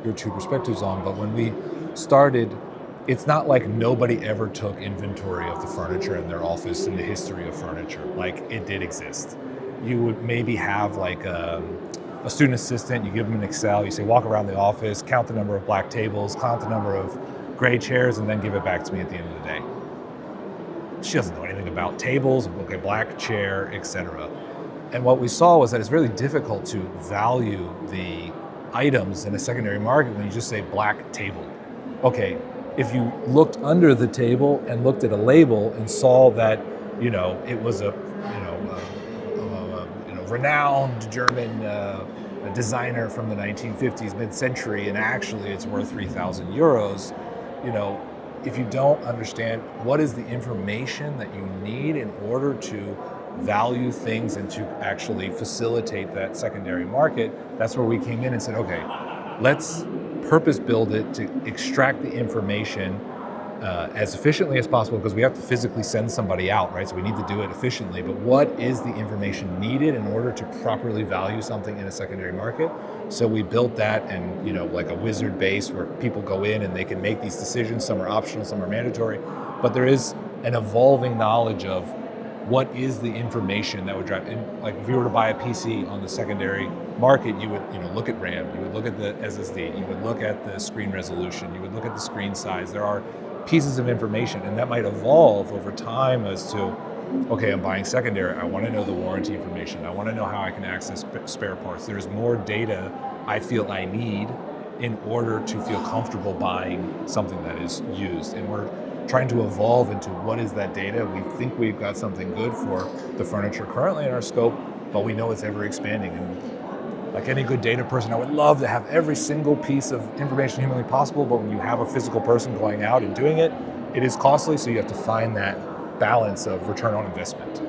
your two perspectives on, but when we started, it's not like nobody ever took inventory of the furniture in their office in the history of furniture. Like, it did exist. You would maybe have like a student assistant, you give them an Excel, you say, walk around the office, count the number of black tables, count the number of gray chairs, and then give it back to me at the end of the day. She doesn't know anything about tables, okay, black chair, etc. And what we saw was that it's really difficult to value the items in a secondary market when you just say black table. Okay, if you looked under the table and looked at a label and saw that, it was a renowned German designer from the 1950s, mid-century, and actually it's worth 3,000 euros, if you don't understand what is the information that you need in order to value things and to actually facilitate that secondary market, that's where we came in and said, okay, let's purpose build it to extract the information as efficiently as possible, because we have to physically send somebody out, right? So we need to do it efficiently, but what is the information needed in order to properly value something in a secondary market? So we built that, and like a wizard base where people go in and they can make these decisions. Some are optional, some are mandatory, but there is an evolving knowledge of what is the information that would drive. And like if you were to buy a PC on the secondary market, you would look at RAM, you would look at the SSD, you would look at the screen resolution, you would look at the screen size. There are pieces of information, and that might evolve over time as to, okay, I'm buying secondary, I want to know the warranty information, I want to know how I can access spare parts. There's more data I feel I need in order to feel comfortable buying something that is used. And we're trying to evolve into what is that data. We think we've got something good for the furniture currently in our scope, but we know it's ever expanding. And like any good data person, I would love to have every single piece of information humanly possible, but when you have a physical person going out and doing it, it is costly, so you have to find that balance of return on investment.